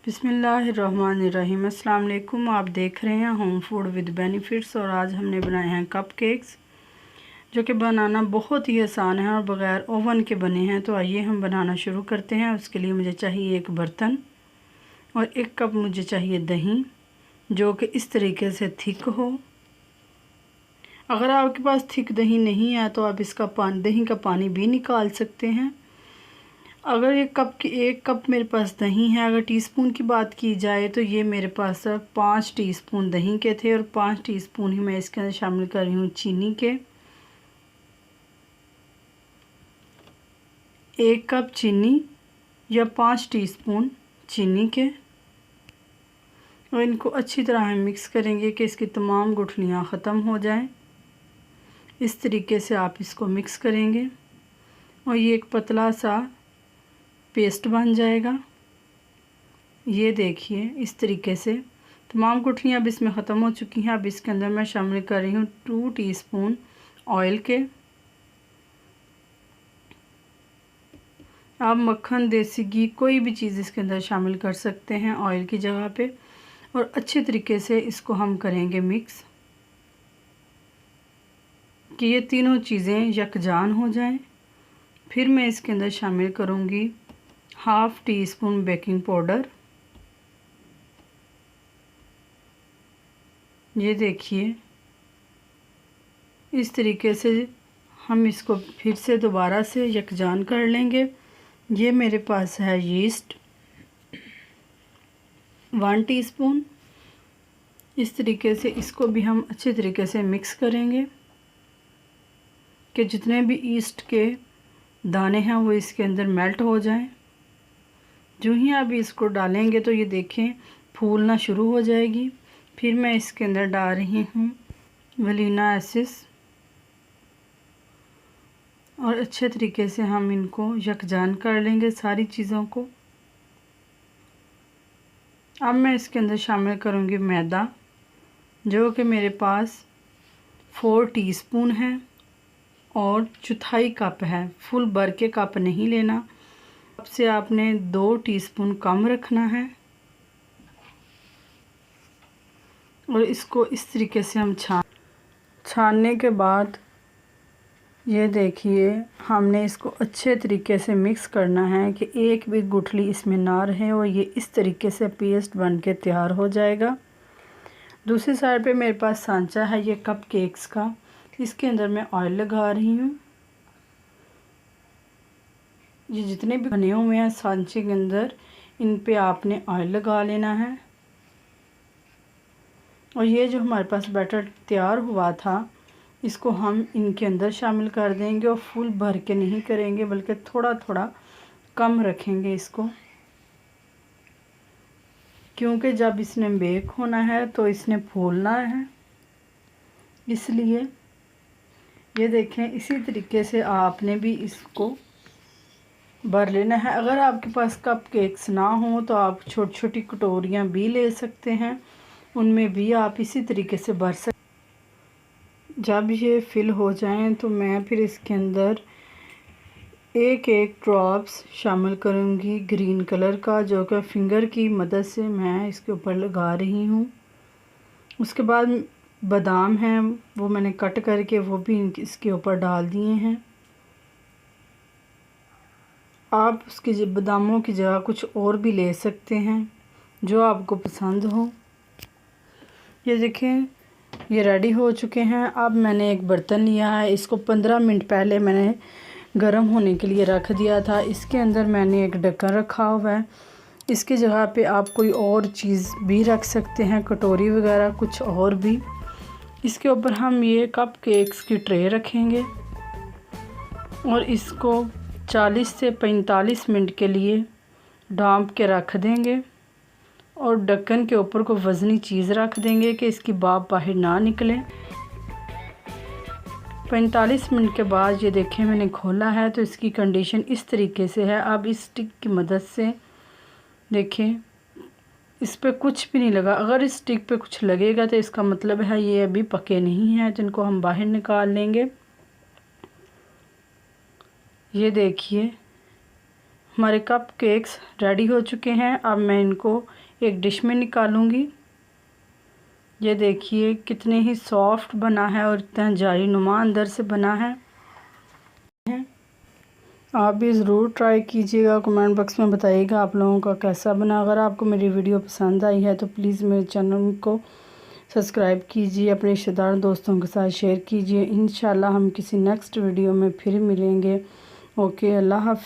बिस्मिल्लाहिर्रहमानिर्रहीम। अस्सलाम वालेकुम। आप देख रहे हैं होम फूड विद बेनिफिट्स और आज हमने बनाए हैं कप केक्स जो कि बनाना बहुत ही आसान है और बग़ैर ओवन के बने हैं। तो आइए हम बनाना शुरू करते हैं। उसके लिए मुझे चाहिए एक बर्तन और 1 कप मुझे चाहिए दही जो कि इस तरीके से थिक हो। अगर आपके पास थिक दही नहीं है तो आप इसका दही का पानी भी निकाल सकते हैं। अगर 1 कप मेरे पास दही है, अगर टीस्पून की बात की जाए तो ये मेरे पास 5 टीस्पून दही के थे और 5 टीस्पून ही मैं इसके अंदर शामिल कर रही हूँ चीनी के। 1 कप चीनी या 5 टीस्पून चीनी के और इनको अच्छी तरह हम मिक्स करेंगे कि इसकी तमाम गुठलियाँ ख़त्म हो जाएं। इस तरीके से आप इसको मिक्स करेंगे और ये एक पतला सा पेस्ट बन जाएगा। ये देखिए इस तरीके से तमाम गुठलियाँ अब इसमें ख़त्म हो चुकी हैं। अब इसके अंदर मैं शामिल कर रही हूँ 2 टीस्पून ऑयल के। आप मक्खन, देसी घी, कोई भी चीज़ इसके अंदर शामिल कर सकते हैं ऑयल की जगह पे और अच्छे तरीके से इसको हम करेंगे मिक्स कि ये तीनों चीज़ें यकजान हो जाएं। फिर मैं इसके अंदर शामिल करूँगी 1/2 टीस्पून बेकिंग पाउडर। ये देखिए इस तरीके से हम इसको फिर से दोबारा से यकजान कर लेंगे। ये मेरे पास है यीस्ट 1 टीस्पून। इस तरीके से इसको भी हम अच्छे तरीके से मिक्स करेंगे कि जितने भी ईस्ट के दाने हैं वो इसके अंदर मेल्ट हो जाएं। जो ही आप इसको डालेंगे तो ये देखें फूलना शुरू हो जाएगी। फिर मैं इसके अंदर डाल रही हूँ वनीला एसेंस और अच्छे तरीके से हम इनको यकजान कर लेंगे सारी चीज़ों को। अब मैं इसके अंदर शामिल करूँगी मैदा जो कि मेरे पास 4 टीस्पून है और 1/4 कप है। फुल भर के कप नहीं लेना, कप से आपने 2 टीस्पून कम रखना है। और इसको इस तरीके से हम छानने के बाद ये देखिए हमने इसको अच्छे तरीके से मिक्स करना है कि एक भी गुठली इसमें ना रहे और ये इस तरीके से पेस्ट बन के तैयार हो जाएगा। दूसरी साइड पे मेरे पास सांचा है ये कप केक्स का, इसके अंदर मैं ऑयल लगा रही हूँ। ये जितने भी बने हुए हैं सांचे के अंदर इन पे आपने ऑयल लगा लेना है। और ये जो हमारे पास बैटर तैयार हुआ था इसको हम इनके अंदर शामिल कर देंगे और फुल भर के नहीं करेंगे बल्कि थोड़ा थोड़ा कम रखेंगे इसको, क्योंकि जब इसने बेक होना है तो इसने फूलना है। इसलिए ये देखें इसी तरीके से आपने भी इसको भर लेना है। अगर आपके पास कप केक्स ना हो तो आप छोटी छोटी कटोरियाँ भी ले सकते हैं, उनमें भी आप इसी तरीके से भर सकते। जब ये फिल हो जाएं तो मैं फिर इसके अंदर एक ड्रॉप्स शामिल करूँगी ग्रीन कलर का जो कि फिंगर की मदद से मैं इसके ऊपर लगा रही हूँ। उसके बाद बादाम हैं वो मैंने कट करके वो भी इसके ऊपर डाल दिए हैं। आप उसकी बादामों की जगह कुछ और भी ले सकते हैं जो आपको पसंद हो। ये देखें ये रेडी हो चुके हैं। अब मैंने एक बर्तन लिया है, इसको 15 मिनट पहले मैंने गर्म होने के लिए रख दिया था। इसके अंदर मैंने एक ढक्कन रखा हुआ है। इसकी जगह पे आप कोई और चीज़ भी रख सकते हैं, कटोरी वगैरह कुछ और भी। इसके ऊपर हम ये कप केक्स की ट्रे रखेंगे और इसको 40 से 45 मिनट के लिए ढाँप के रख देंगे और ढक्कन के ऊपर को वज़नी चीज़ रख देंगे कि इसकी भाप बाहर ना निकले। 45 मिनट के बाद ये देखें मैंने खोला है तो इसकी कंडीशन इस तरीके से है। अब इस स्टिक की मदद से देखें इस पे कुछ भी नहीं लगा। अगर इस स्टिक पे कुछ लगेगा तो इसका मतलब है ये अभी पके नहीं हैं, तो इनको हम बाहर निकाल लेंगे। ये देखिए हमारे कप केक्स रेडी हो चुके हैं। अब मैं इनको एक डिश में निकालूंगी। ये देखिए कितने ही सॉफ्ट बना है और इतना जाली नुमा अंदर से बना है। आप भी ज़रूर ट्राई कीजिएगा, कमेंट बॉक्स में बताइएगा आप लोगों का कैसा बना। अगर आपको मेरी वीडियो पसंद आई है तो प्लीज़ मेरे चैनल को सब्सक्राइब कीजिए, अपने रिश्तेदार दोस्तों के साथ शेयर कीजिए। इंशाल्लाह हम किसी नेक्स्ट वीडियो में फिर मिलेंगे। ओके, अल्लाह हाफ़िज़।